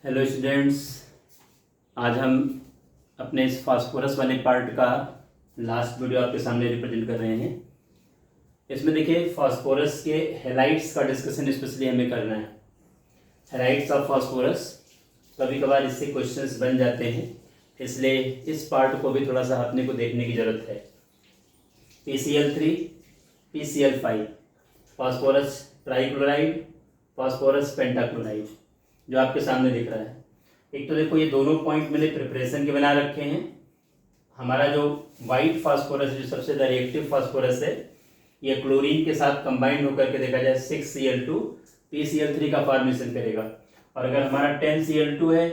Hello students, आज हम अपने इस फास्फोरस वाले पार्ट का लास्ट वीडियो आपके सामने रिप्रेजेंट कर रहे हैं। इसमें देखिए फास्फोरस के हैलाइड्स का डिस्कशन स्पेशली हमें करना है। हैलाइड्स ऑफ फास्फोरस कभी कभार इससे क्वेश्चंस बन जाते हैं, इसलिए इस पार्ट को भी थोड़ा सा अपने को देखने की ज़रूरत है। PCl3, PCl5, phosphorus trichloride, phosphorus pentachloride जो आपके सामने दिख रहा है। एक तो देखो ये दोनों पॉइंट मैंने प्रिपरेशन के बना रखे हैं। हमारा जो वाइट फास्फोरस जो सबसे ज़्यादा रिएक्टिव फास्फोरस है, ये क्लोरीन के साथ कंबाइंड होकर के देखा जाए 6Cl2 PCl3 का फॉर्मेशन करेगा, और अगर हमारा 10Cl2 है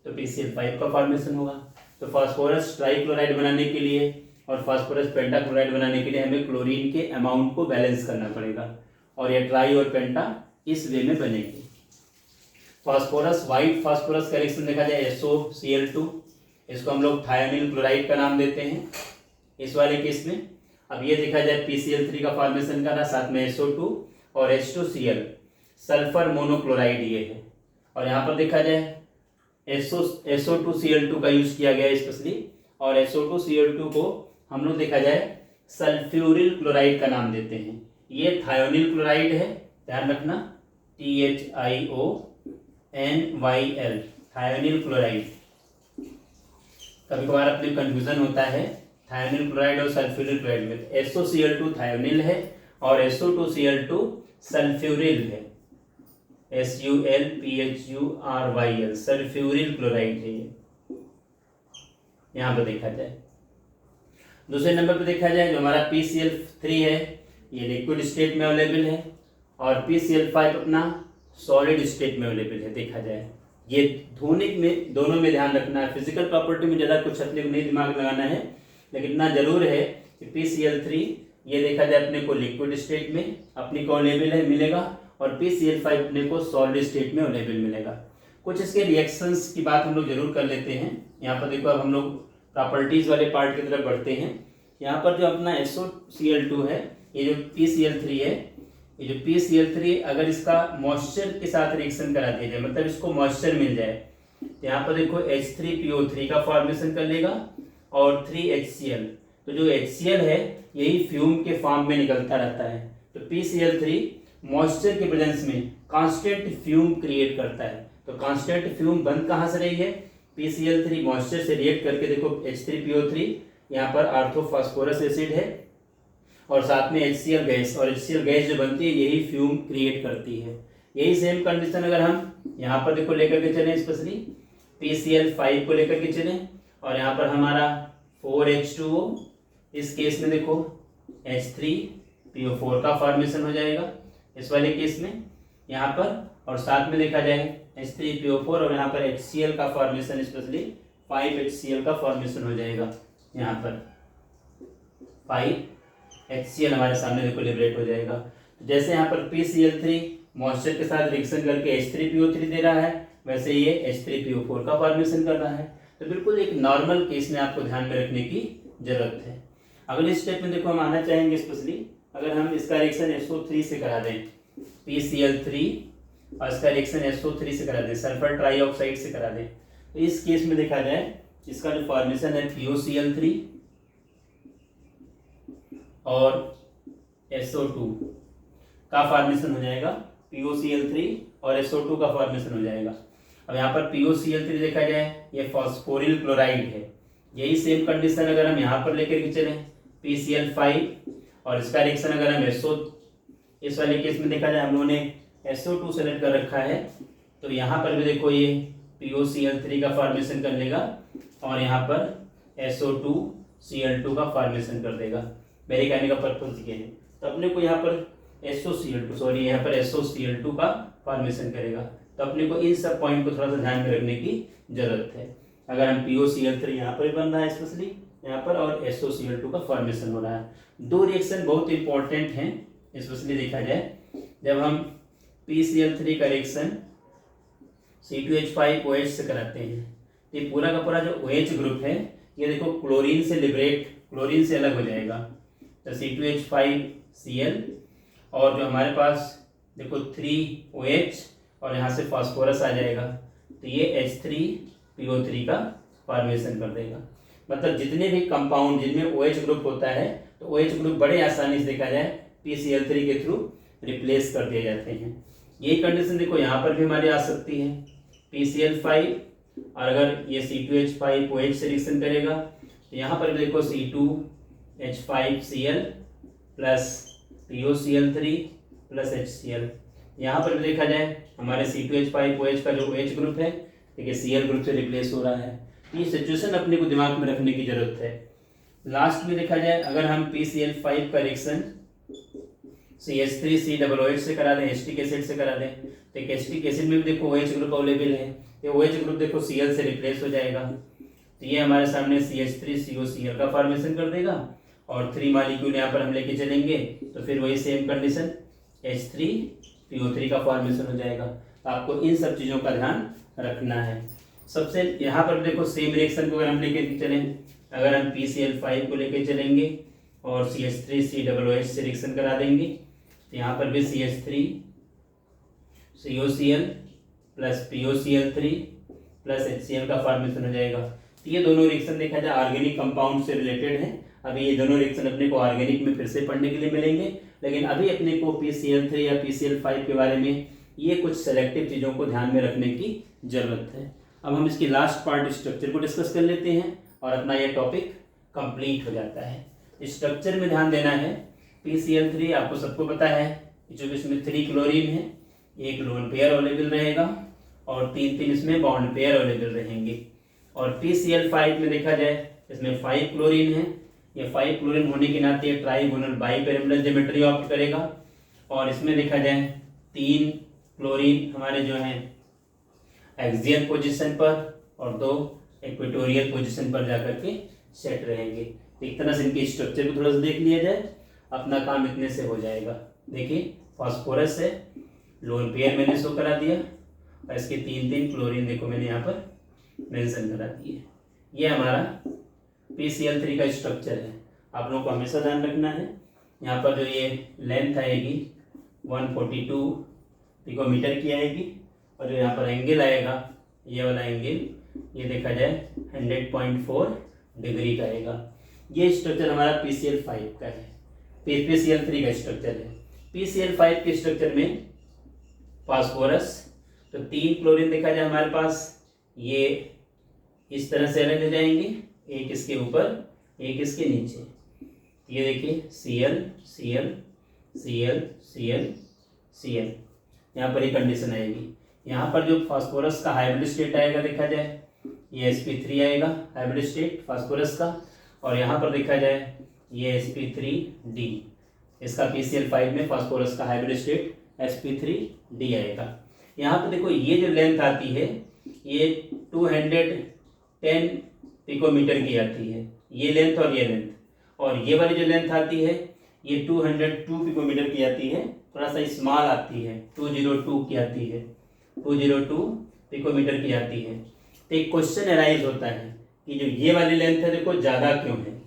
तो PCl5 का फॉर्मेशन होगा। तो फास्फोरस ट्राइक्लोराइड बनाने के लिए और फास्फोरस पेंटाक्लोराइड बनाने के लिए हमें क्लोरीन के अमाउंट को बैलेंस करना पड़ेगा, और ये ट्राई और पेंटा इस वे में बनेगी। फास्फोरस वाइट फास्फोरस का रिएक्शन देखा जाए SOCl2, इसको हम लोग थायोनिल क्लोराइड का नाम देते हैं इस वाले केस में। अब ये देखा जाए PCl3 का फॉर्मेशन कर रहा, साथ में SO2 और H2Cl सल्फर मोनोक्लोराइड ये है। और यहाँ पर देखा जाए SO2Cl2 का यूज किया गया स्पेशली, और SO2Cl2 को हम लोग देखा जाए सल्फ्यूरिल क्लोराइड का नाम देते हैं। ये थायोनिल क्लोराइड है, ध्यान रखना, THIONYL थायोनिल क्लोराइड। कभी कभार अपने कंफ्यूजन होता है थायोनिल क्लोराइड और सल्फ्यूरिल क्लोराइड में। SOCl2 थायोनिल है और SO2Cl2 सल्फ्यूरिल है, SULPHURYL सल्फ्यूरिल क्लोराइड है ये। यहाँ पर देखा जाए दूसरे नंबर पर देखा जाए जो हमारा PCl3 है, ये लिक्विड स्टेट में अवेलेबल है, और PCl5 अपना सॉलिड स्टेट में अवेलेबल है। देखा जाए ये दोनों में ध्यान रखना है। फिजिकल प्रॉपर्टी में ज़्यादा कुछ अपने को नहीं दिमाग लगाना है, लेकिन इतना जरूर है कि PCl3 ये देखा जाए अपने को लिक्विड स्टेट में अपने को अवेलेबल है मिलेगा, और PCl5 अपने को सॉलिड स्टेट में अवेलेबल मिलेगा। कुछ इसके रिएक्शंस की बात हम लोग जरूर कर लेते हैं। यहाँ पर देखो अब हम लोग प्रॉपर्टीज़ वाले पार्ट की तरफ बढ़ते हैं। यहाँ पर जो अपना SOCl2 है, ये जो PCl3 है, ये जो PCl3 अगर इसका मॉइस्चर के साथ रिएक्शन करा दिया जाए, मतलब इसको मॉइस्चर मिल जाए, तो यहाँ पर देखो H3PO3 का फॉर्मेशन कर लेगा और 3HCl। तो जो HCl है यही फ्यूम के फॉर्म में निकलता रहता है। तो PCl3 मॉइस्चर के प्रेजेंस में कांस्टेंट फ्यूम क्रिएट करता है। तो कांस्टेंट फ्यूम बन कहाँ से रही है? PCl3 मॉइस्चर से रिएक्ट करके देखो H3PO3 यहाँ पर आर्थोफॉस्फोरस एसिड है, और साथ में HCl गैस, और HCl गैस जो बनती है यही फ्यूम क्रिएट करती है। यही सेम कंडीशन अगर हम यहाँ पर देखो लेकर के चलें, स्पेशली PCl5 को लेकर के चलें, और यहाँ पर हमारा 4H2O, इस केस में देखो H3PO4 का फॉर्मेशन हो जाएगा इस वाले केस में यहाँ पर, और साथ में देखा जाए H3PO4 और यहाँ पर HCl का फॉर्मेशन, स्पेशली 5HCl का फॉर्मेशन हो जाएगा। यहाँ पर 5HCl हमारे सामने देखो लिबरेट हो जाएगा। तो जैसे यहाँ पर PCl3 मॉइस्चर के साथ रिएक्शन करके H3PO3 दे रहा है, वैसे ये H3PO4 का फॉर्मेशन कर रहा है। तो बिल्कुल एक नॉर्मल केस में आपको ध्यान में रखने की जरूरत है। अगले स्टेप में देखो हम आना चाहेंगे, स्पेशली अगर हम इसका रिएक्शन SO3 से करा दें, PCl3 और इसका रिएक्शन SO3 से करा दें, सल्फर ट्राईऑक्साइड से करा दें, तो इस केस में देखा जाए इसका जो फॉर्मेशन है POCl3 और SO2 का फॉर्मेशन हो जाएगा, POCl3 और SO2 का फॉर्मेशन हो जाएगा। अब यहाँ पर POCl3 देखा जाए ये फॉस्फोरिल क्लोराइड है। यही सेम कंडीशन अगर हम यहाँ पर लेकर के चलें PCl5 और इसका रिएक्शन अगर हम इस वाले केस में देखा जाए हम लोगों ने SO2 सेलेक्ट कर रखा है, तो यहाँ पर भी देखो ये POCl3 का फॉर्मेशन कर लेगा, और यहाँ पर SO2Cl2 का फॉर्मेशन कर देगा। मेरे कहने का पर्पज ये है। तो अपने को यहाँ पर यहाँ पर SOCl2 का फॉर्मेशन करेगा। तो अपने को इन सब पॉइंट को थोड़ा सा ध्यान में रखने की जरूरत है। अगर हम POCl3 यहाँ पर बन रहा है स्पेशली यहाँ पर, और SOCl2 का फॉर्मेशन हो रहा है। दो रिएक्शन बहुत इंपॉर्टेंट हैं, स्पेशली देखा जाए जब हम PCl3 का रिएक्शन C2H5OH से कराते हैं, तो ये पूरा का पूरा जो OH ग्रुप है ये देखो क्लोरीन से अलग हो जाएगा। तो C2H5Cl, और जो हमारे पास देखो 3OH और यहाँ से फास्फोरस आ जाएगा, तो ये H3PO3 का फॉर्मेशन कर देगा। मतलब जितने भी कंपाउंड जिनमें OH ग्रुप होता है तो OH ग्रुप बड़े आसानी से देखा जाए PCl3 के थ्रू रिप्लेस कर दिए जाते हैं। यही कंडीशन देखो यहाँ पर भी हमारी आ सकती है, PCl5 और अगर ये C2H5 OH से रिएक्शन करेगा तो यहाँ पर देखो C2H5Cl plus POCl3 plus HCl। यहाँ पर भी देखा जाए हमारे C2H5 OH का जो OH ग्रुप है देखिए Cl ग्रुप से रिप्लेस हो रहा है। ये सिचुएशन अपने को दिमाग में रखने की जरूरत है। लास्ट में देखा जाए अगर हम PCl5 का रिएक्शन CH3COOH से करा दें, एसिटिक एसिड से करा दें, तो एसिटिक एसिड में भी देखो OH ग्रुप अवेलेबल है, ये OH ग्रुप देखो Cl से रिप्लेस हो जाएगा। तो ये हमारे सामने CH3COCl का फॉर्मेशन कर देगा और 3 मॉलिक्यूल यहाँ पर हम लेके चलेंगे तो फिर वही सेम कंडीशन H3PO3 का फॉर्मेशन हो जाएगा। तो आपको इन सब चीज़ों का ध्यान रखना है। सबसे यहाँ पर देखो सेम रिएक्शन को अगर हम लेके चलें, अगर हम PCl5 को लेके चलेंगे और CH3COOH से रिएक्शन करा देंगे तो यहाँ पर भी CH3COCl plus POCl3 plus HCl का फॉर्मेशन हो जाएगा। तो ये दोनों रिएक्शन देखा जाए ऑर्गेनिक कंपाउंड से रिलेटेड है। अभी ये दोनों रिएक्शन अपने को ऑर्गेनिक में फिर से पढ़ने के लिए मिलेंगे, लेकिन अभी अपने को PCl3 या PCl5 के बारे में ये कुछ सेलेक्टिव चीज़ों को ध्यान में रखने की जरूरत है। अब हम इसकी लास्ट पार्ट स्ट्रक्चर को डिस्कस कर लेते हैं और अपना ये टॉपिक कंप्लीट हो जाता है। स्ट्रक्चर में ध्यान देना है। PCl3 आपको सबको पता है जो इसमें 3 क्लोरीन है, एक लोन पेयर अवेलेबल रहेगा और 3 इसमें बॉन्ड पेयर अवेलेबल रहेंगे। और PCl5 में देखा जाए इसमें 5 क्लोरीन है, ये 5 क्लोरीन होने के नाते ट्राइगोनल बाइपिरामिडल ज्योमेट्री ऑप्ट करेगा और इसमें देखा जाए 3 क्लोरीन हमारे जो हैं एक्सियल पोजीशन पर और 2 इक्वेटोरियल पोजीशन पर जाकर के सेट रहेंगे। एक तरह से इनके स्ट्रक्चर को थोड़ा सा देख लिया जाए, अपना काम इतने से हो जाएगा। देखिए फास्फोरस है, लोन पेयर मैंने शो करा दिया और इसके 3 क्लोरीन देखो मैंने यहाँ पर मेंशन करा दिए। ये हमारा PCl3 का स्ट्रक्चर है। आप लोगों को हमेशा ध्यान रखना है, यहाँ पर जो ये लेंथ आएगी 142 पिकोमीटर की आएगी और जो यहाँ पर एंगल आएगा ये वाला एंगल ये देखा जाए 100.4 डिग्री का आएगा। ये स्ट्रक्चर हमारा PCl5 का है, PCl3 का स्ट्रक्चर है। PCl5 के स्ट्रक्चर में फास्फोरस तो 3 क्लोरीन देखा जाए हमारे पास, ये इस तरह से अरेंज हो जाएंगे, एक इसके ऊपर एक इसके नीचे। ये देखिए Cl Cl Cl Cl Cl, यहाँ पर ये कंडीशन आएगी। यहाँ पर जो फास्फोरस का हाइब्रिड स्टेट आएगा देखा जाए ये sp3 आएगा हाइब्रिड स्टेट फास्फोरस का, और यहाँ पर देखा जाए ये sp3d, इसका PCl5 में फास्फोरस का हाइब्रिड स्टेट sp3d आएगा। यहाँ पर देखो ये जो लेंथ आती है ये 210 पिकोमीटर की आती है, ये लेंथ और ये लेंथ, और ये वाली जो लेंथ आती है ये 202 पिकोमीटर की आती है, थोड़ा सा स्मॉल आती है, 202 की आती है, 202 पिकोमीटर की आती है। तो एक क्वेश्चन अराइज होता है कि जो ये वाली लेंथ है देखो ज़्यादा क्यों है,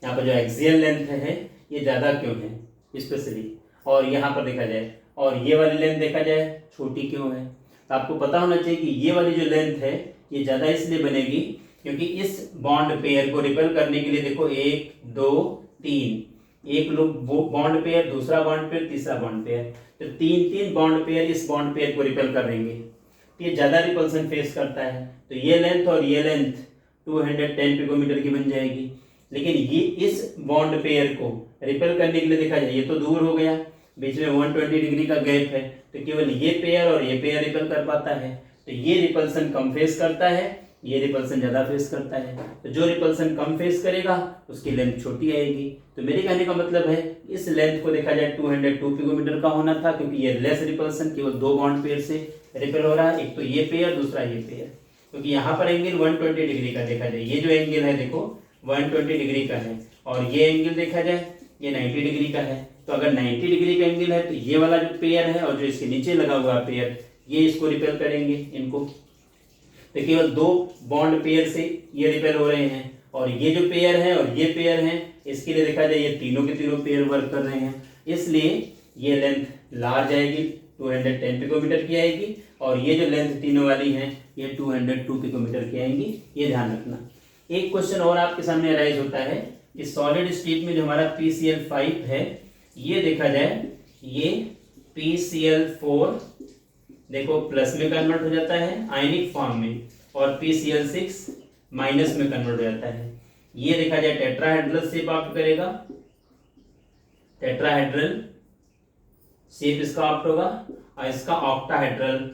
यहाँ पर जो एक्सियल लेंथ है ये ज़्यादा क्यों है स्पेशली, और यहाँ पर देखा जाए और ये वाली लेंथ देखा जाए छोटी क्यों है। तो आपको पता होना चाहिए कि ये वाली जो लेंथ है ये ज़्यादा इसलिए बनेगी क्योंकि इस बॉन्ड पेयर को रिपेल करने के लिए देखो 1 2 3, एक लोग बॉन्ड पेयर, दूसरा बॉन्ड पेयर, तीसरा बॉन्ड पेयर, तो 3 बॉन्ड पेयर इस बॉन्ड पेयर को रिपेल कर देंगे, तो ये ज़्यादा रिपल्सन फेस करता है। तो ये लेंथ और ये लेंथ 210 पिकोमीटर की बन जाएगी, लेकिन ये इस बॉन्ड पेयर को रिपेल करने के लिए देखा जाए ये तो दूर हो गया, बीच में 120 डिग्री का गैप है, तो केवल ये पेयर और ये पेयर रिपेल कर पाता है, तो ये रिपल्सन कम फेस करता है, ये रिपल्सन ज़्यादा फेस करता है। तो जो रिपल्सन कम फेस करेगा उसकी लेंथ छोटी आएगी। तो मेरे कहने का मतलब है इस लेंथ को देखा जाए 202 पिकोमीटर का होना था, क्योंकि ये लेस रिपल्सन केवल 2 बॉन्ड पेयर से रिपेल हो रहा है, एक तो ये पेयर दूसरा ये पेयर, क्योंकि यहाँ पर एंगल 120 डिग्री का देखा जाए, ये जो एंगल है देखो 120 डिग्री का है, और ये एंगल देखा जाए ये 90 डिग्री का है। तो अगर 90 डिग्री का एंगल है तो ये वाला जो पेयर है और जो इसके नीचे लगा हुआ पेयर ये इसको रिपेल करेंगे इनको, तो केवल 2 बॉन्ड पेयर से ये रिपेल हो रहे हैं, और ये जो पेयर है और ये पेयर है इसके लिए देखा जाए ये तीनों के तीनों पेयर वर्क कर रहे हैं, इसलिए ये लेंथ लार्ज आएगी 210 पिकोमीटर की आएगी, और ये जो लेंथ तीनों वाली हैं ये 202 पिकोमीटर की आएंगी, ये ध्यान रखना। एक क्वेश्चन और आपके सामने अराइज होता है कि सॉलिड स्टेट में जो हमारा PCl5 है ये देखा जाए, ये PCl4 देखो प्लस में कन्वर्ट हो जाता है आयनिक फॉर्म में, और PCl6 माइनस में कन्वर्ट हो जाता है। ये देखा जाए टेट्राहेड्रल शेप ऑप्ट करेगा, टेट्राहेड्रल शेप इसका ऑप्ट होगा, और इसका ऑक्टाहेड्रल,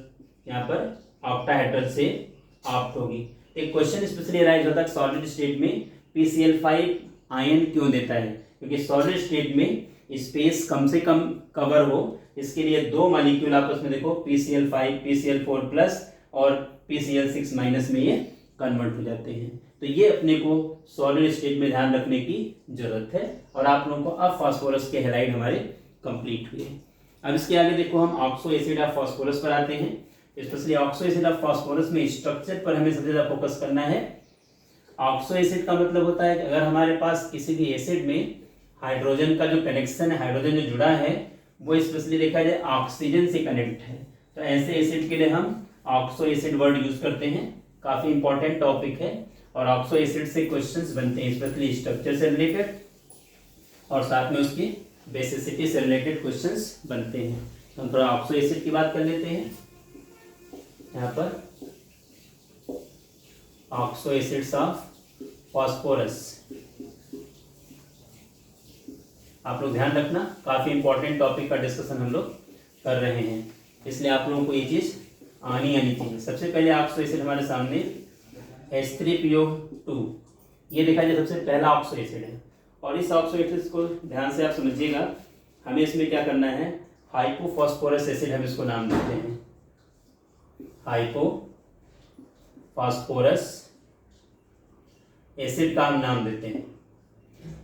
यहाँ पर ऑक्टाहेड्रल से ऑप्ट होगी। एक क्वेश्चन स्पेशली अराइज होता है सॉलिड स्टेट में PCl5 आयन क्यों देता है, क्योंकि सॉलिड स्टेट में स्पेस कम से कम कवर हो, इसके लिए दो मॉलिक्यूल आपस में देखो PCl5 PCl4 प्लस और PCl6 माइनस में ये कन्वर्ट हो जाते हैं। तो ये अपने को सॉलिड स्टेट में ध्यान रखने की जरूरत है। और आप लोगों को अब फास्फोरस के हैलाइड हमारे कंप्लीट हुए। अब इसके आगे देखो हम ऑक्सो एसिड ऑफ फास्फोरस पर आते हैं। Specially oxo acid of phosphorus में स्ट्रक्चर पर हमें सबसे ज्यादा फोकस करना है। ऑक्सो एसिड का मतलब होता है कि अगर हमारे पास किसी भी एसिड में हाइड्रोजन का जो कनेक्शन है, हाइड्रोजन जो जुड़ा है वो स्पेशली देखा जाए ऑक्सीजन से कनेक्ट है, तो ऐसे एसिड के लिए हम ऑक्सो एसिड वर्ड यूज करते हैं। काफी इंपॉर्टेंट टॉपिक है और ऑक्सो एसिड से क्वेश्चंस बनते हैं, स्पेशली स्ट्रक्चर से रिलेटेड और साथ में उसकी बेसिसिटी से रिलेटेड क्वेश्चंस बनते हैं। तो हम थोड़ा ऑक्सो एसिड की बात कर लेते हैं। यहाँ पर ऑक्सो एसिड्स ऑफ फास्फोरस, आप लोग ध्यान रखना, काफी इंपॉर्टेंट टॉपिक का डिस्कशन हम लोग कर रहे हैं, इसलिए आप लोगों को ये चीज आनी चाहिए। सबसे पहले ऑक्सो एसिड हमारे सामने H3PO2, ये देखा जाए सबसे पहला ऑक्सो एसिड है। और इस ऑक्सो एसिड को ध्यान से आप समझिएगा, हमें इसमें क्या करना है, हाइपोफॉस्फोरस एसिड हम इसको नाम देते हैं, हाइपोफॉस्फोरस एसिड का हम नाम देते हैं।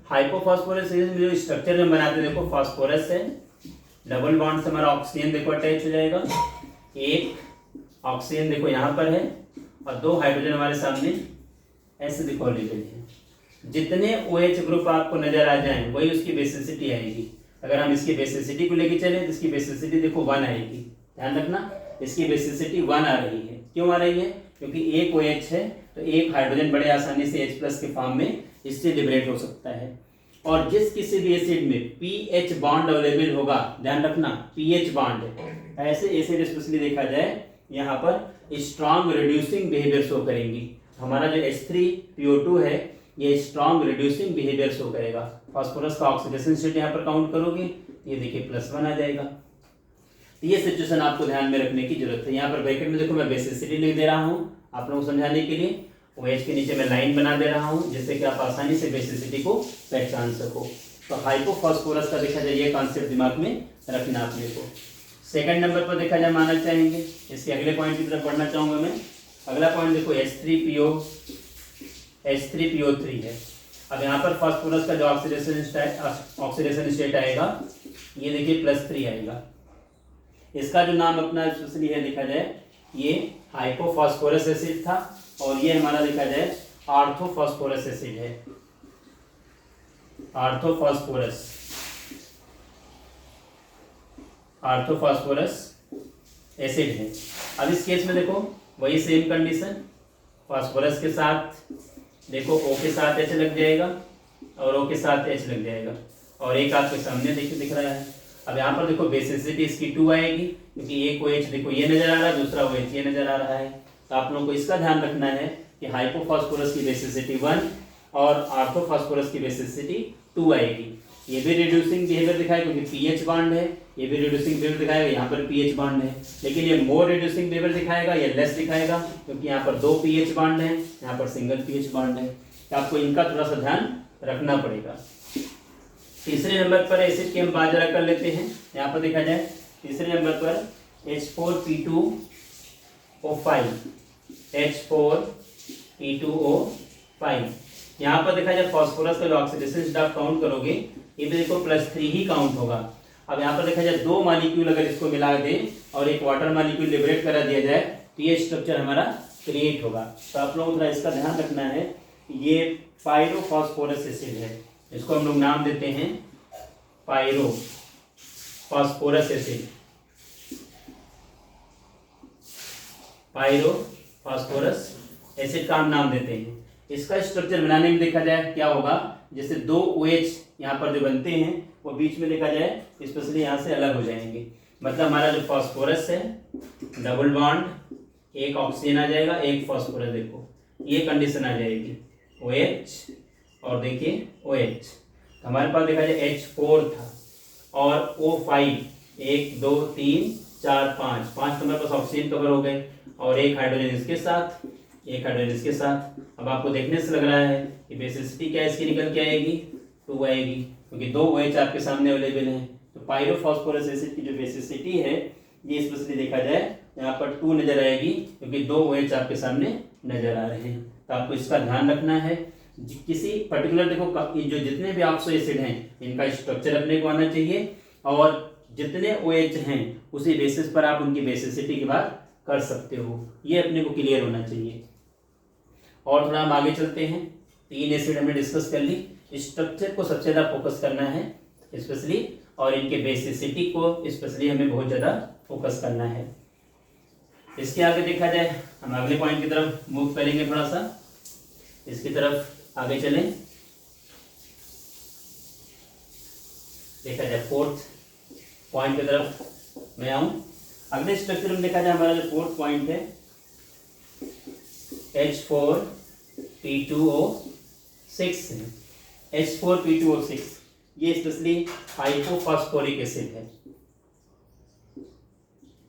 हाइपोफॉस्फोरस एसिड में जो स्ट्रक्चर हम बनाते हैं, देखो फॉस्फोरस है, डबल बॉन्ड से हमारा ऑक्सीजन देखो अटैच हो जाएगा, एक ऑक्सीजन देखो यहाँ पर है और दो हाइड्रोजन हमारे सामने ऐसे देखो अवेलेबल है। जितने OH ग्रुप आपको नजर आ जाएं वही उसकी बेसिसिटी आएगी। अगर हम इसकी बेसिसिटी को लेके चले तो इसकी बेसिसिटी देखो 1 आएगी। ध्यान रखना, इसकी बेसिसिटी 1 आ रही है। क्यों आ रही है? क्योंकि एक OH है तो एक हाइड्रोजन बड़े आसानी से H+ के फॉर्म में इससे लिबरेट हो सकता है। और जिस किसी भी एसिड में pH बॉन्ड अवेलेबल होगा, ध्यान रखना pH बॉन्ड, ऐसे एसिड स्पेशली देखा जाए यहाँ पर स्ट्रॉन्ग रिड्यूसिंग बिहेवियर शो करेंगी। हमारा जो H3PO2 है ये स्ट्रॉन्ग रिड्यूसिंग बिहेवियर शो करेगा। फास्फोरस का ऑक्सीडेशन स्टेट यहाँ पर काउंट करोगे, ये देखिए +1 आ जाएगा। ये सिचुएशन आपको ध्यान में रखने की जरूरत है। यहाँ पर ब्रैकेट में देखो मैं बेसिसिटी लिख दे रहा हूँ आप लोगों को समझाने के लिए, OH के नीचे मैं लाइन बना दे रहा हूँ जिससे कि आप आसानी से बेसिसिटी को पहचान सको। तो हाइपोफॉस्फोरस का देखा जाए ये कॉन्सेप्ट दिमाग में रखना अपने को। सेकंड नंबर पर देखा जाए माना चाहेंगे, इसके अगले पॉइंट की तरफ बढ़ना चाहूँगा मैं। अगला पॉइंट देखो H3PO3 है। अब यहाँ पर फास्फोरस का जो ऑक्सीडेशन स्टेट आएगा ये देखिए +3 आएगा। इसका जो नाम अपना स्पेशली है देखा जाए ये हाइपोफॉस्फोरस एसिड था और ये हमारा देखा जाए ऑर्थोफॉस्फोरस एसिड है, ऑर्थोफॉस्फोरस एसिड है। अब इस केस में देखो वही सेम कंडीशन, फास्फोरस के साथ देखो O के साथ H लग जाएगा और O के साथ H लग जाएगा और एक आपके सामने देखिए दिख रहा है। अब यहाँ पर देखो बेसिसिटी इसकी 2 आएगी क्योंकि एक OH देखो ये नजर आ रहा है, दूसरा OH ये नजर आ रहा है। तो आप लोगों को इसका ध्यान रखना है कि हाइपोफॉस्फोरस की बेसिसिटी 1 और ऑर्थोफॉस्फोरस की बेसिसिटी 2 आएगी। ये भी रिड्यूसिंग बिहेवियर दिखाएगा क्योंकि pH बॉन्ड है, ये भी रिड्यूसिंग बिहेवियर दिखाएगा, यहाँ पर pH बॉन्ड है। लेकिन ये मोर रिड्यूसिंग बिहेवियर दिखाएगा, ये लेस दिखाएगा क्योंकि यहाँ पर 2 pH बॉन्ड है, यहाँ पर सिंगल pH बॉन्ड है। तो आपको इनका थोड़ा सा ध्यान रखना पड़ेगा। तीसरे नंबर पर एसिड की हम बात जरा कर लेते हैं। यहाँ पर देखा जाए तीसरे नंबर पर H4P2O5। यहाँ पर देखा जाए फास्फोरस का जो ऑक्सीडेशन स्टेट काउंट करोगे ये भी देखो +3 ही काउंट होगा। अब यहाँ पर देखा जाए 2 मॉलिक्यूल अगर इसको मिला दें और एक वाटर मॉलिक्यूल लिबरेट करा दिया जाए तो ये स्ट्रक्चर हमारा क्रिएट होगा। तो आप लोगों को थोड़ा इसका ध्यान रखना है, ये पायरोफॉस्फोरस एसिड है, इसको हम लोग नाम देते हैं पायरोफॉस्फोरस एसिड। पायरो फास्फोरस एसिड का हम नाम देते हैं। इसका स्ट्रक्चर बनाने में देखा जाए क्या होगा, जैसे दो OH यहाँ पर जो बनते हैं वो बीच में देखा जाए स्पेशली यहाँ से अलग हो जाएंगे। मतलब हमारा जो फास्फोरस है डबल बॉन्ड, एक ऑक्सीजन आ जाएगा एक फास्फोरस, देखो ये कंडीशन आ जाएगी OH और देखिए OH। हमारे पास देखा जाए H4 था और O5, 1 2 3 4 5 5 तो हमारे पास ऑक्सीजन कवर हो गए और एक हाइड्रोजन इसके साथ, एक हाइड्रोजन इसके साथ। अब आपको देखने से लग रहा है कि बेसिसिटी क्या इसकी निकल के आएगी, 2 आएगी, क्योंकि दो OH आपके सामने अवेलेबल है। तो पायरोफॉस्फोरस एसिड की जो बेसिसिटी है ये स्पेशली देखा जाए यहाँ पर 2 नजर आएगी, क्योंकि दो OH आपके सामने नजर आ रहे हैं। तो आपको इसका ध्यान रखना है। किसी पर्टिकुलर देखो जो जितने भी ऑक्सो एसिड हैं इनका स्ट्रक्चर अपने को आना चाहिए और जितने OH हैं उसी बेसिस पर आप उनकी बेसिसिटी की बात कर सकते हो, ये अपने को क्लियर होना चाहिए। और थोड़ा हम आगे चलते हैं। 3 एसिड हमने डिस्कस कर ली, स्ट्रक्चर को सबसे ज़्यादा फोकस करना है स्पेशली, और इनके बेसिसिटी को स्पेशली हमें बहुत ज़्यादा फोकस करना है। इसके आगे देखा जाए हम अगले पॉइंट की तरफ मूव करेंगे, थोड़ा सा इसकी तरफ आगे चलें। देखा जाए 4th पॉइंट की तरफ मैं आऊँ। अगले स्ट्रक्चर में देखा जाए हमारा जो 4th पॉइंट है H4P2O6 है। H4P2O6 ये स्पेशली हाइपोफॉस्फोरिक एसिड है,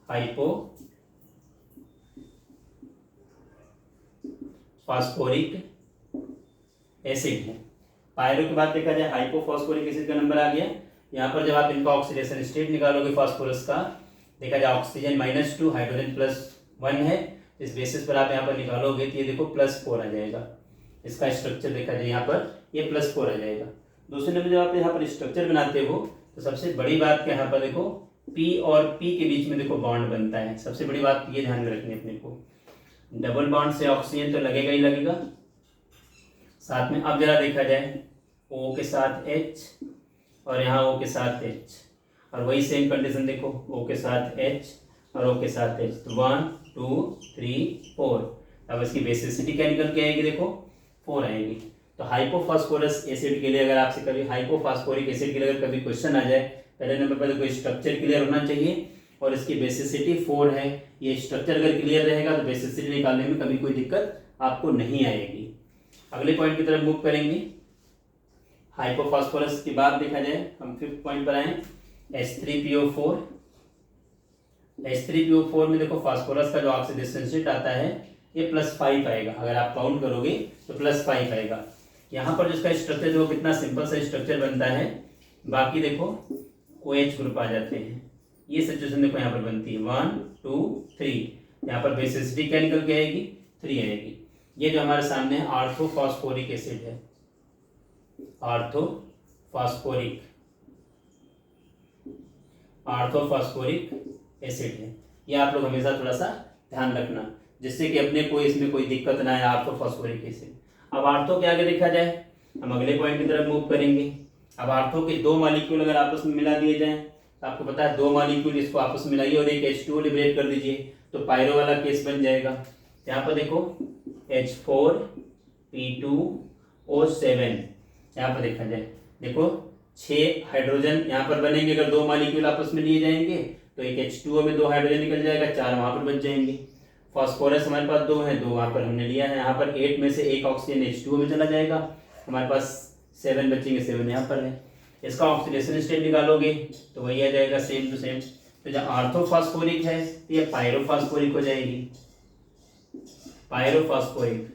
हाइपोफॉस्फोरिक एसिड है। पायरो की बात देखा जाए हाइपोफॉस्फोरिक एसिड का नंबर आ गया। यहाँ पर जब आप इनका ऑक्सीडेशन स्टेट निकालोगे फास्फोरस का, देखा जाए ऑक्सीजन -2 हाइड्रोजन +1 है, इस बेसिस पर आप यहाँ पर निकालोगे तो ये देखो +4 आ जाएगा। इसका स्ट्रक्चर देखा जाए यहाँ पर ये +4 आ जाएगा। दूसरे नंबर जब आप यहाँ पर स्ट्रक्चर बनाते हो तो सबसे बड़ी बात क्या यहाँ पर देखो P और P के बीच में देखो बॉन्ड बनता है। सबसे बड़ी बात ये ध्यान में रखनी है अपने को, डबल बॉन्ड से ऑक्सीजन तो लगेगा ही लगेगा, साथ में अब जरा देखा जाए O के साथ H और यहाँ O के साथ H, और वही सेम कंडीशन देखो O के साथ H और O के साथ H, तो 1 2 3 4। अब इसकी बेसिसिटी क्या निकल के आएगी, देखो 4 आएगी। तो हाइपोफॉस्फोरस एसिड के लिए अगर आपसे कभी हाइपोफॉस्फोरिक एसिड के लिए अगर कभी क्वेश्चन आ जाए, पहले नंबर पर कोई स्ट्रक्चर क्लियर होना चाहिए और इसकी बेसिसिटी 4 है। ये स्ट्रक्चर अगर क्लियर रहेगा तो बेसिसिटी निकालने में कभी कोई दिक्कत आपको नहीं आएगी। अगले पॉइंट की तरफ मूव करेंगे। हाइपोफॉस्फोरस की बात देखा जाए हम 5th पॉइंट पर आए, H3PO4। H3PO4 में देखो फास्फोरस का जो ऑक्सीडेशन स्टेट आता है ये +5 आएगा। अगर आप काउंट करोगे तो +5 आएगा। यहाँ पर जिसका स्ट्रक्चर जो कितना सिंपल सा स्ट्रक्चर बनता है, बाकी देखो OH ग्रुप आ जाते हैं। ये सिचुएशन देखो यहाँ पर बनती है 1 2 3। यहाँ पर बेसिसिटी क्या निकल के आएगी, 3 आएगी। ये जो हमारे सामने है ऑर्थोफॉस्फोरिक एसिड है, ऑर्थोफॉस्फोरिक एसिड है। ये आप लोग हमेशा थोड़ा सा ध्यान रखना जिससे कि अपने को इसमें कोई दिक्कत ना आए। Orthophosphoric acid. अब ऑर्थो के आगे देखा जाए हम अगले पॉइंट की तरफ मूव करेंगे। अब ऑर्थो के 2 मॉलिक्यूल अगर आपस में मिला दिए जाएं तो आपको पता है 2 मॉलिक्यूल इसको आपस में मिलाइए और एक H2O लिबरेट कर दीजिए तो पायरो वाला केस बन जाएगा। यहाँ पर देखो H4P2O7, यहाँ पर देखा जाए देखो 6 हाइड्रोजन यहाँ पर बनेंगे। अगर 2 मॉलिक्यूल आपस में लिए जाएंगे तो एक H2O में 2 हाइड्रोजन निकल जाएगा, 4 वहाँ पर बच जाएंगे। फास्फोरस हमारे पास 2 है, 2 वहाँ पर हमने लिया है। यहाँ पर 8 में से एक ऑक्सीजन H2O में चला जाएगा, हमारे पास 7 बचेंगे, 7 यहाँ पर है। इसका ऑक्सीडेशन स्टेट निकालोगे तो वही आ जाएगा सेम टू सेम। तो जब ऑर्थोफॉस्फोरिक है तो ये पायरोफॉस्फोरिक हो जाएगी, पायरोफॉस्फोरिक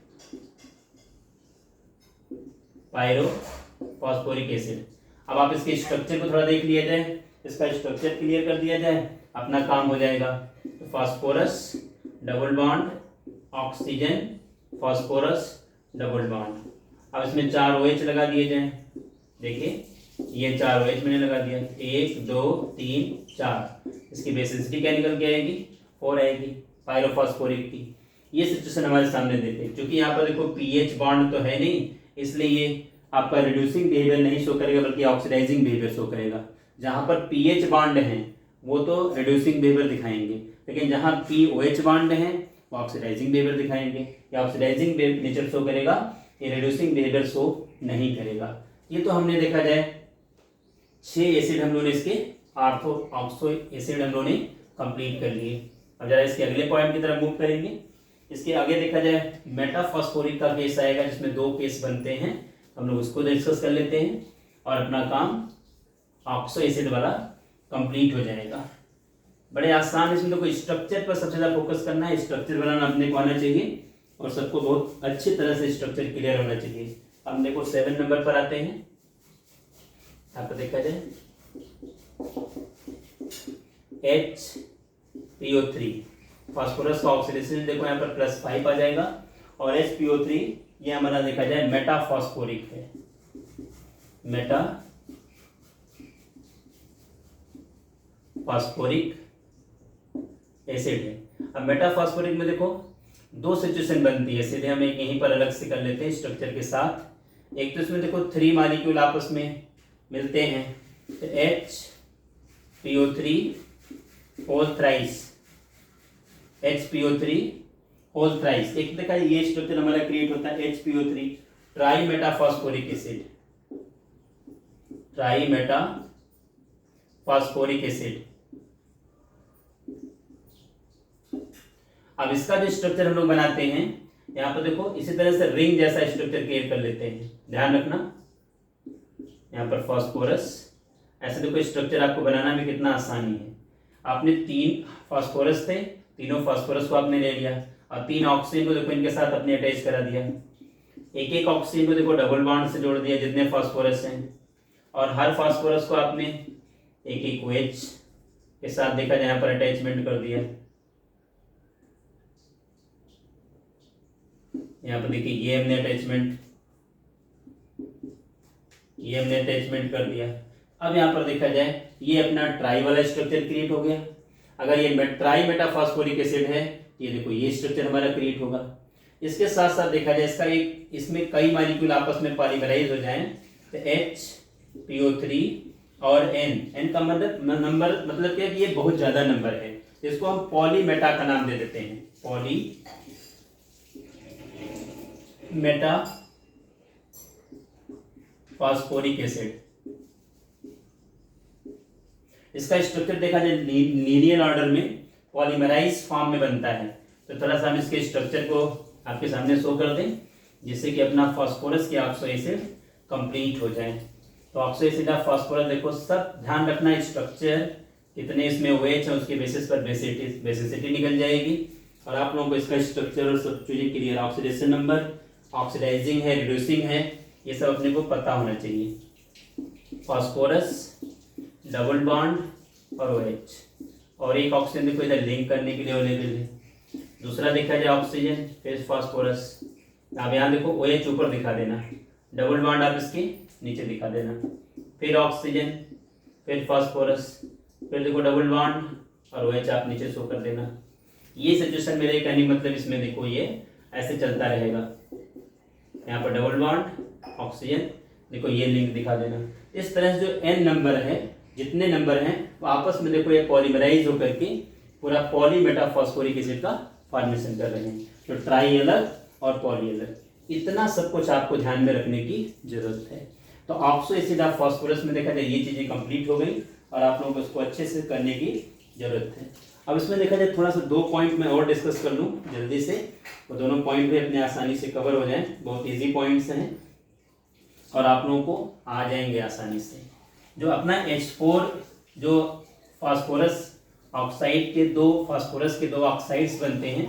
एसिड। अब आप इसके स्ट्रक्चर को थोड़ा देख लिया जाए, इसका स्ट्रक्चर क्लियर कर दिया जाए, अपना काम हो जाएगा। तो phosphorus double bond oxygen, phosphorus double bond. अब इसमें 4 OH लगा दिए जाएं। देखिए ये 4 OH मैंने लगा दिया, 1 2 3 4। इसकी बेसिसिटी क्या निकल के आएगी, 4 आएगी पायरोफॉस्फोरिक की। ये सिचुएशन हमारे सामने देखते हैं। क्योंकि यहाँ पर देखो पीएच बॉन्ड तो है नहीं, इसलिए ये आपका रिड्यूसिंग बिहेवियर नहीं शो करेगा बल्कि ऑक्सीडाइजिंग बिहेवियर शो करेगा। जहाँ पर पीएच बॉन्ड है वो तो रिड्यूसिंग बिहेवियर दिखाएंगे, लेकिन जहाँ POH बॉन्ड है वो ऑक्सीडाइजिंग बिहेवियर दिखाएंगे, या ऑक्सीडाइजिंग नेचर शो करेगा, ये रिड्यूसिंग बिहेवियर शो नहीं करेगा। ये तो हमने देखा जाए 6 एसिड हम लोगों ने इसके ऑर्थो ऑक्सो एसिड हम लोगों ने कंप्लीट कर लिए। अब जरा इसके अगले पॉइंट की तरफ मूव करेंगे। इसके आगे देखा जाए मेटाफॉस्फोरिक का केस आएगा, जिसमें 2 केस बनते हैं, हम लोग उसको डिस्कस कर लेते हैं और अपना काम ऑक्सो एसिड वाला कंप्लीट हो जाएगा। बड़े आसान, इसमें तो कोई स्ट्रक्चर पर सबसे ज़्यादा फोकस करना है, स्ट्रक्चर बनाना अपने को आना चाहिए और सबको बहुत अच्छी तरह से स्ट्रक्चर क्लियर होना चाहिए। हम देखो 7 नंबर पर आते हैं। यहाँ पर देखा जाए HPO3 फास्फोरस का ऑक्सीडेशन देखो यहाँ पर +5 आ जाएगा, और HPO3 ये हमारा देखा जाए मेटाफॉस्फोरिक है, मेटाफॉस्फोरिक एसिड है। अब मेटाफॉस्फोरिक में देखो 2 सिचुएशन बनती है, सीधे हम एक यहीं पर अलग से कर लेते हैं स्ट्रक्चर के साथ। एक तो इसमें देखो 3 मॉलिक्यूल आपस में मिलते हैं, तो HPO3 whole thrice, HPO3 whole thrice. एक देखा ये स्ट्रक्चर हमारा क्रिएट होता है HPO3 try metaphosphoric acid, try metaphosphoric acid. अब इसका जो स्ट्रक्चर हम लोग बनाते हैं, यहाँ पर देखो इसी तरह से रिंग जैसा स्ट्रक्चर क्रिएट कर लेते हैं, ध्यान रखना। यहाँ पर फास्फोरस, ऐसे देखो स्ट्रक्चर आपको बनाना में कितना आसानी है। आपने 3 फास्फोरस थे, तीनों फास्फोरस को आपने ले लिया और 3 ऑक्सीजन को देखो इनके साथ अपने अटैच करा दिया। एक एक ऑक्सीजन को देखो डबल बॉन्ड से जोड़ दिया जितने फास्फोरस हैं, और हर फास्फोरस को आपने एक एक OH के साथ देखा जाए यहाँ पर अटैचमेंट कर दिया। यहाँ पर देखिए ये हमने अटैचमेंट कर दिया। अब यहाँ पर देखा जाए ये अपना ट्राई वाला स्ट्रक्चर क्रिएट हो गया। अगर ये ट्राई मेटाफॉस्फोरिक एसिड है, ये देखो ये स्ट्रक्चर हमारा क्रिएट होगा। इसके साथ साथ देखा जाए इसका एक, इसमें कई मॉलिक्यूल आपस में पॉलीमराइज हो जाएं, तो HPO3 और N का मतलब क्या है कि ये बहुत ज्यादा नंबर है, इसको हम पॉलीमेटा का नाम दे देते हैं, पॉलीमेटाफॉस्फोरिक एसिड। इसका स्ट्रक्चर देखा जाए लीनियर ऑर्डर में पॉलीमराइज फॉर्म में बनता है। तो थोड़ा सा हम इसके स्ट्रक्चर को आपके सामने शो कर दें, जिससे कि अपना फास्फोरस की ऑक्सो एसिड कंप्लीट हो जाए। तो ऑक्सो एसिड ऑफ फास्फोरस देखो, सब ध्यान रखना, स्ट्रक्चर कितने इसमें OH है उसके बेसिस पर बेसिसिटी निकल जाएगी, और आप लोगों को इसका स्ट्रक्चर और सब चीज़ें क्लियर, ऑक्सीडेशन नंबर, ऑक्सीडाइजिंग है, रिड्यूसिंग है, ये सब अपने को पता होना चाहिए। फास्फोरस, डबल बॉन्ड और OH, और एक ऑक्सीजन देखो इधर लिंक करने के लिए अवेलेबल है। दूसरा देखा जाए ऑक्सीजन, फिर फास्फोरस। अब यहाँ देखो OH ऊपर दिखा देना, डबल बॉन्ड आप इसके नीचे दिखा देना, फिर ऑक्सीजन, फिर फास्फोरस, फिर देखो डबल बॉन्ड और OH आप नीचे शो कर देना। ये सिचुएशन मेरे कहने मतलब इसमें देखो ये ऐसे चलता रहेगा। यहाँ पर डबल बॉन्ड, ऑक्सीजन, देखो ये लिंक दिखा देना। इस तरह से जो N नंबर है, जितने नंबर हैं वो आपस में देखो ये पॉलीमराइज होकर के पूरा पॉलीमेटाफॉस्फोरिक एसिड का फॉर्मेशन कर रहे हैं। तो ट्राई अलग और पॉली अलग, इतना सब कुछ आपको ध्यान में रखने की जरूरत है। तो ऑक्सो एसिड ऑफ फास्फोरस में देखा जाए ये चीज़ें कंप्लीट हो गई, और आप लोगों को इसको अच्छे से करने की जरूरत है। अब इसमें देखा जाए थोड़ा सा 2 पॉइंट मैं और डिस्कस कर लूँ जल्दी से, वो दोनों पॉइंट भी अपने आसानी से कवर हो जाएं। बहुत ईजी पॉइंट्स हैं और आप लोगों को आ जाएंगे आसानी से। जो अपना H4 जो फास्फोरस ऑक्साइड के 2 फास्फोरस के 2 ऑक्साइड्स बनते हैं,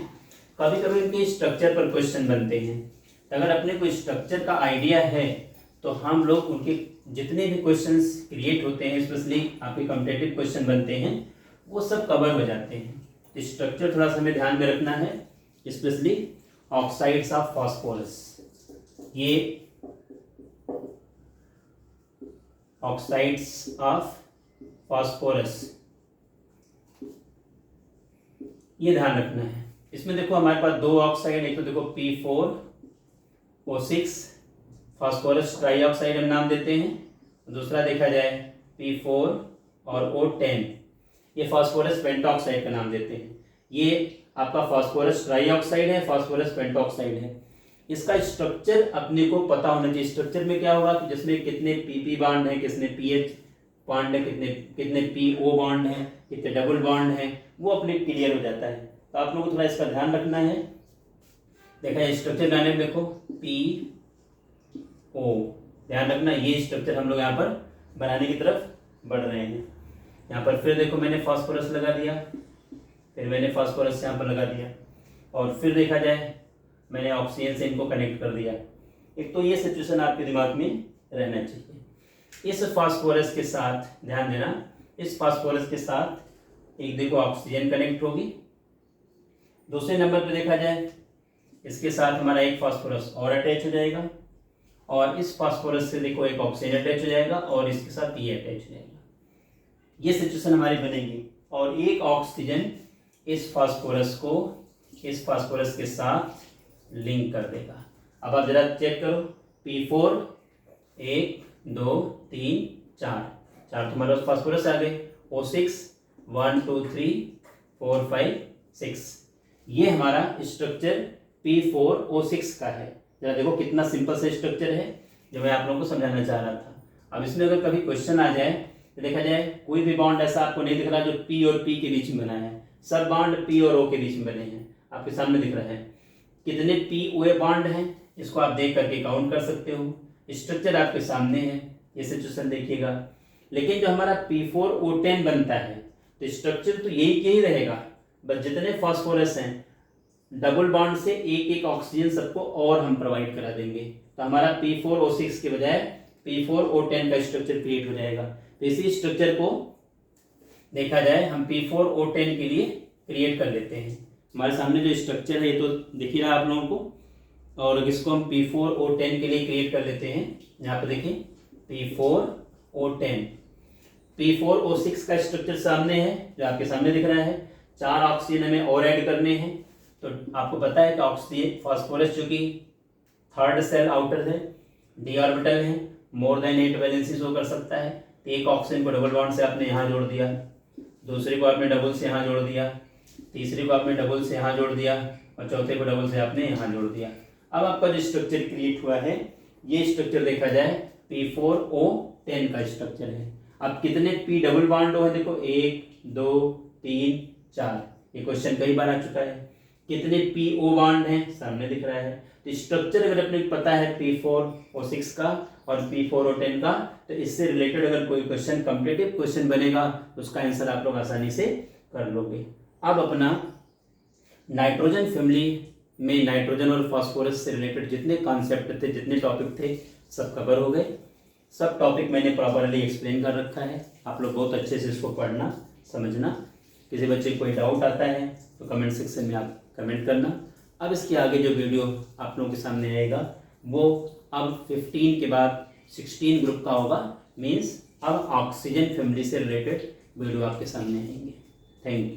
कभी कभी इनके स्ट्रक्चर पर क्वेश्चन बनते हैं। अगर अपने को स्ट्रक्चर का आइडिया है तो हम लोग उनके जितने भी क्वेश्चंस क्रिएट होते हैं, स्पेशली आपके कॉम्पिटिटिव क्वेश्चन बनते हैं, वो सब कवर हो जाते हैं। स्ट्रक्चर थोड़ा सा हमें ध्यान में रखना है, स्पेशली ऑक्साइड्स ऑफ फास्फोरस। ये ऑक्साइड्स ऑफ फास्फोरस, ये ध्यान रखना है। इसमें देखो हमारे पास 2 ऑक्साइड, एक तो देखो P4O6 फास्फोरस ट्राईऑक्साइड हम नाम देते हैं, दूसरा देखा जाए P4 और O10 ये फास्फोरस पेंटॉक्साइड का नाम देते हैं। ये आपका फास्फोरस ट्राईऑक्साइड है, फास्फोरस पेंटॉक्साइड है। इसका स्ट्रक्चर अपने को पता होना चाहिए। स्ट्रक्चर में क्या होगा कि जिसमें कितने PP बॉन्ड है, कितने PH बॉन्ड है, कितने PO बॉन्ड है, कितने डबल बॉन्ड है, वो अपने क्लियर हो जाता है। तो आप लोगों को थोड़ा इसका ध्यान रखना है। देखा स्ट्रक्चर डायग्राम देखो PO, ध्यान रखना ये स्ट्रक्चर हम लोग यहाँ पर बनाने की तरफ बढ़ रहे हैं। यहाँ पर फिर देखो मैंने फास्फोरस लगा दिया, फिर मैंने फास्फोरस यहाँ पर लगा दिया, और फिर देखा जाए मैंने ऑक्सीजन से इनको कनेक्ट कर दिया। एक तो ये सिचुएशन आपके दिमाग में रहना चाहिए। इस फास्फोरस के साथ ध्यान देना, इस फास्फोरस के साथ एक देखो ऑक्सीजन कनेक्ट होगी। दूसरे नंबर पे देखा जाए इसके साथ हमारा एक फास्फोरस और अटैच हो जाएगा, और इस फास्फोरस से देखो एक ऑक्सीजन अटैच हो जाएगा, और इसके साथ ये अटैच हो जाएगा। ये सिचुएशन हमारी बनेगी, और एक ऑक्सीजन इस फास्फोरस को इस फास्फोरस के साथ लिंक कर देगा। अब आप जरा चेक करो, P4 1 2 3 4 तुम्हारे पास फास्फोरस आ गए। O6 1 2 3 4 5 6, ये हमारा स्ट्रक्चर P4O6 का है। जरा देखो कितना सिंपल सा स्ट्रक्चर है जो मैं आप लोगों को समझाना चाह रहा था। अब इसमें अगर कभी क्वेश्चन आ जाए तो देखा जाए कोई भी बॉन्ड ऐसा आपको नहीं दिख रहा जो P और P के बीच में बना है, सब बॉन्ड P और O के बीच में बने हैं। आपके सामने दिख रहा है कितने POA बॉन्ड हैं, इसको आप देख करके काउंट कर सकते हो। स्ट्रक्चर आपके सामने है, ये सिचुएशन देखिएगा। लेकिन जो हमारा P4O10 बनता है तो स्ट्रक्चर तो यही रहेगा, बस जितने फास्फोरस हैं डबल बॉन्ड से एक एक ऑक्सीजन सबको और हम प्रोवाइड करा देंगे। तो हमारा P4O6 के बजाय P4O10 का स्ट्रक्चर क्रिएट हो जाएगा। तो इसी स्ट्रक्चर को देखा जाए हम P4O10 के लिए क्रिएट कर लेते हैं। हमारे सामने जो स्ट्रक्चर है ये तो दिख ही रहा आप लोगों को, और इसको हम P4O10 के लिए क्रिएट कर लेते हैं। यहाँ पे देखिए P4O10, P4O6 का स्ट्रक्चर सामने है जो आपके सामने दिख रहा है। 4 ऑक्सीजन हमें और ऐड करने हैं। तो आपको पता है कि ऑक्सीजन फास्फोरस जो कि थर्ड सेल आउटर है, d ऑर्बिटल है, मोर देन 8 वैलेंसी शो कर सकता है। तो एक ऑक्सीजन को डबल बॉन्ड से आपने यहाँ जोड़ दिया, दूसरे को आपने डबल से यहाँ जोड़ दिया, तीसरे को आपने डबल से यहाँ जोड़ दिया, और चौथे को डबल से आपने यहाँ जोड़ दिया। अब आपका जो स्ट्रक्चर क्रिएट हुआ है ये स्ट्रक्चर देखा जाए P4O10 का स्ट्रक्चर है। अब कितने P डबल बॉन्ड है देखो 1 2 3 4, ये क्वेश्चन कई बार आ चुका है। कितने PO बॉन्ड हैं सामने दिख रहा है। तो स्ट्रक्चर अगर अपने पता है P4O6 का और P4O10 का, तो इससे रिलेटेड अगर कोई क्वेश्चन कॉम्पिटिटिव क्वेश्चन बनेगा तो उसका आंसर आप लोग आसानी से कर लोगे। अब अपना नाइट्रोजन फैमिली में नाइट्रोजन और फास्फोरस से रिलेटेड जितने कॉन्सेप्ट थे, जितने टॉपिक थे, सब कवर हो गए। सब टॉपिक मैंने प्रॉपरली एक्सप्लेन कर रखा है, आप लोग बहुत अच्छे से इसको पढ़ना समझना। किसी बच्चे को कोई डाउट आता है तो कमेंट सेक्शन में आप कमेंट करना। अब इसके आगे जो वीडियो आप लोगों के सामने आएगा वो अब 15 के बाद 16 ग्रुप का होगा, मीन्स अब ऑक्सीजन फैमिली से रिलेटेड वीडियो आपके सामने आएंगे। Thank you.